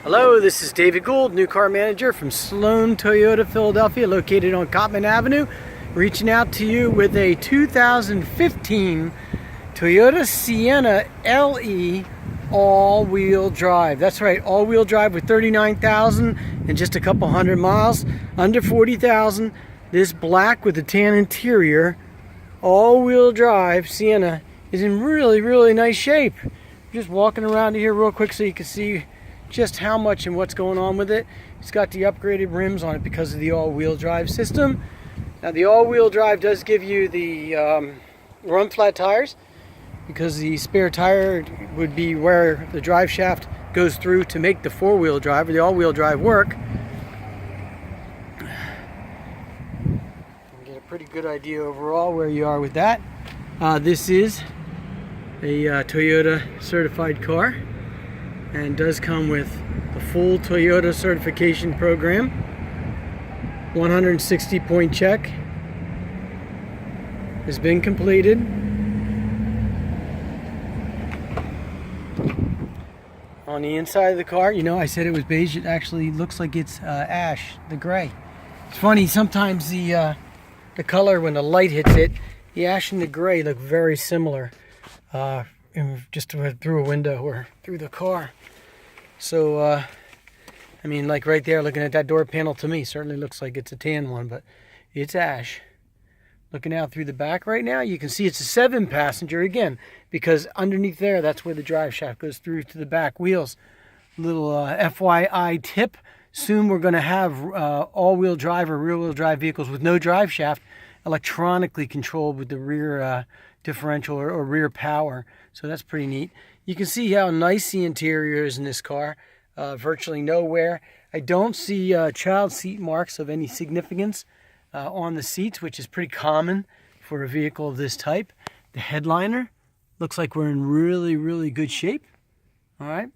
Hello, this is David Gould, new car manager from Sloan Toyota, Philadelphia, located on Cottman Avenue, reaching out to you with a 2015 Toyota Sienna LE all-wheel drive. That's right, all-wheel drive with 39,000 and just a couple hundred miles, under 40,000. This black with a tan interior, all-wheel drive Sienna is in really nice shape. Just walking around here real quick so you can see just how much and what's going on with it. It's got the upgraded rims on it because of the all-wheel drive system. Now the all-wheel drive does give you the run flat tires, because the spare tire would be where the drive shaft goes through to make the four-wheel drive or the all-wheel drive work. You can get a pretty good idea overall where you are with that. This is a Toyota certified car and does come with the full Toyota certification program. 160 point check has been completed. On the inside of the car, you know, I said it was beige. It actually looks like it's ash, the gray. It's funny, sometimes the color, when the light hits it, the ash and the gray look very similar, just through a window or through the car. So, I mean, like right there, looking at that door panel, to me, certainly looks like it's a tan one, but it's ash. Looking out through the back right now, you can see it's a 7-passenger again, because underneath there, that's where the drive shaft goes through to the back wheels. Little FYI tip, soon we're going to have all-wheel drive or rear-wheel drive vehicles with no drive shaft electronically controlled with the rear differential or rear power. So that's pretty neat. You can see how nice the interior is in this car. Virtually nowhere. I don't see child seat marks of any significance on the seats, which is pretty common for a vehicle of this type. The headliner looks like we're in really good shape. All right.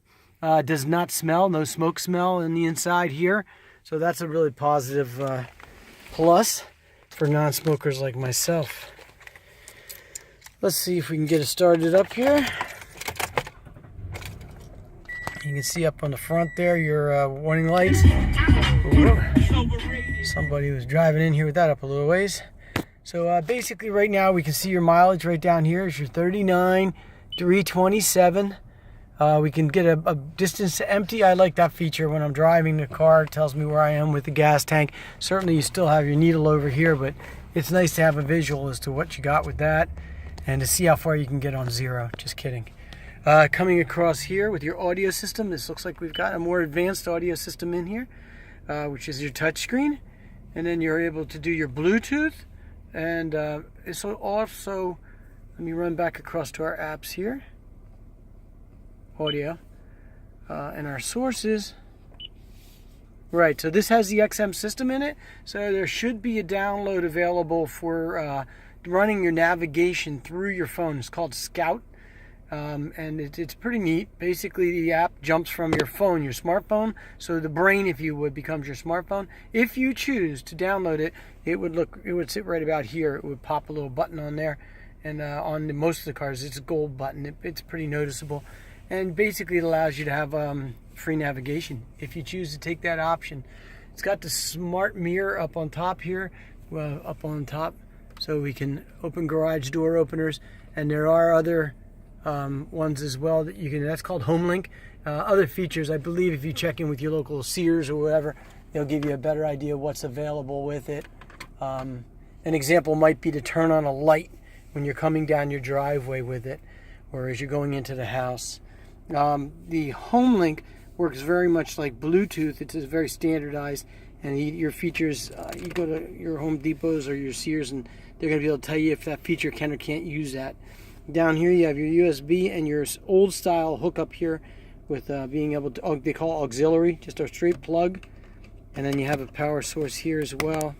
Does not smell, no smoke smell in the inside here. So that's a really positive plus for non-smokers like myself. Let's see if we can get it started up here. You can see up on the front there your warning lights. Ooh. Somebody was driving in here with that up a little ways. So basically right now we can see your mileage right down here is your 39,327. We can get a distance to empty. I like that feature when I'm driving the car. It tells me where I am with the gas tank. Certainly you still have your needle over here, but it's nice to have a visual as to what you got with that and to see how far you can get on zero. Just kidding. Coming across here with your audio system, this looks like we've got a more advanced audio system in here, which is your touchscreen, and then you're able to do your Bluetooth, and it's also, let me run back across to our apps here, audio, and our sources. Right, so this has the XM system in it, so there should be a download available for running your navigation through your phone. It's called Scout. And it's pretty neat. Basically, the app jumps from your phone, your smartphone, so the brain, if you would, becomes your smartphone. If you choose to download it, it would sit right about here. It would pop a little button on there, and on most of the cars, it's a gold button. It's pretty noticeable, and basically, it allows you to have free navigation if you choose to take that option. It's got the smart mirror up on top here, so we can open garage door openers, and there are other ones as well that you can. That's called HomeLink. Other features, I believe, if you check in with your local Sears or whatever, they'll give you a better idea of what's available with it. An example might be to turn on a light when you're coming down your driveway with it, or as you're going into the house. The HomeLink works very much like Bluetooth. It's very standardized, and your features, you go to your Home Depots or your Sears, and they're going to be able to tell you if that feature can or can't use that. Down here you have your USB and your old style hookup here with being able to, they call auxiliary, just a straight plug. And then you have a power source here as well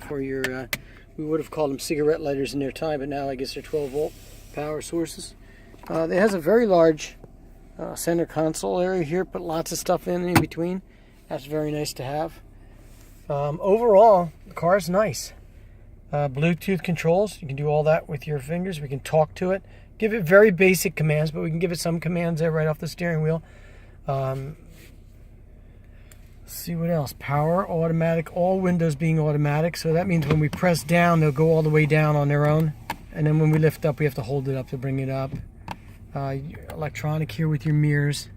for your, we would have called them cigarette lighters in their time, but now I guess they're 12-volt power sources. It has a very large center console area here, put lots of stuff in between. That's very nice to have. Overall, the car is nice. Bluetooth controls, you can do all that with your fingers. We can talk to it, give it very basic commands, but we can give it some commands there right off the steering wheel. See what else? Power, automatic, all windows being automatic. So that means when we press down, they'll go all the way down on their own. And then when we lift up, we have to hold it up to bring it up. Electronic here with your mirrors.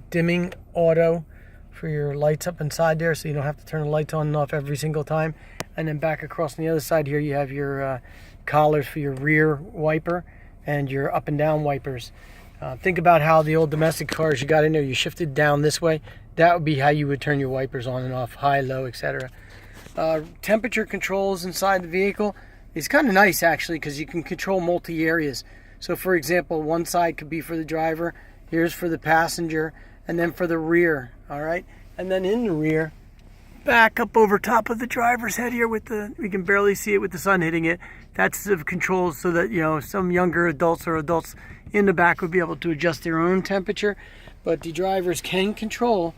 Dimming auto for your lights up inside there, so you don't have to turn the lights on and off every single time. And then back across on the other side here, you have your collars for your rear wiper and your up and down wipers. Think about how the old domestic cars you got in there, you shifted down this way. That would be how you would turn your wipers on and off, high, low, etc. Temperature controls inside the vehicle is kind of nice actually, because you can control multi areas. So for example, one side could be for the driver, here's for the passenger, and then for the rear. All right, and then in the rear, back up over top of the driver's head here with we can barely see it with the sun hitting it. That's the controls so that, you know, some younger adults or adults in the back would be able to adjust their own temperature. But the drivers can control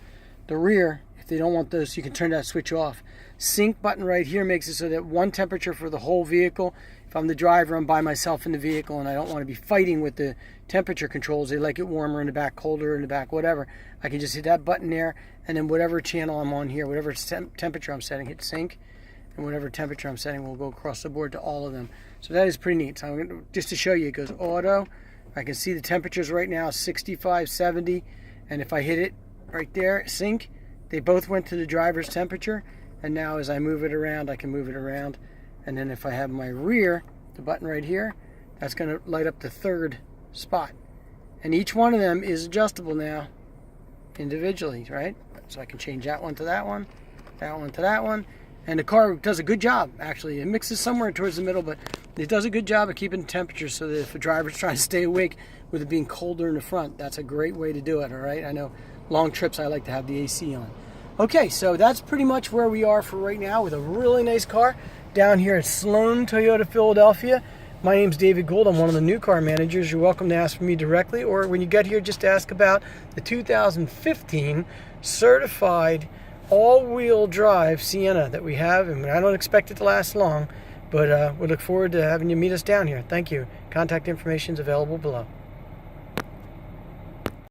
the rear. If they don't want those, you can turn that switch off. Sync button right here makes it so that one temperature for the whole vehicle. If I'm the driver, I'm by myself in the vehicle and I don't want to be fighting with the temperature controls. They like it warmer in the back, colder in the back, whatever. I can just hit that button there, and then whatever channel I'm on here, whatever temperature I'm setting, hit sync, and whatever temperature I'm setting will go across the board to all of them. So that is pretty neat. So just to show you, it goes auto. I can see the temperatures right now, 65, 70, and if I hit it right there, sync, they both went to the driver's temperature, and now as I move it around, I can move it around. And then if I have my rear, the button right here, that's going to light up the third spot. And each one of them is adjustable now individually, right? So I can change that one to that one to that one. And the car does a good job, actually. It mixes somewhere towards the middle, but it does a good job of keeping temperature so that if a driver's trying to stay awake with it being colder in the front, that's a great way to do it, all right? I know long trips I like to have the AC on. Okay, so that's pretty much where we are for right now with a really nice car down here at Sloan Toyota Philadelphia. My name's David Gould. I'm one of the new car managers. You're welcome to ask for me directly, or when you get here, just ask about the 2015 certified all-wheel drive Sienna that we have. And I don't expect it to last long, but we look forward to having you meet us down here. Thank you. Contact information is available below.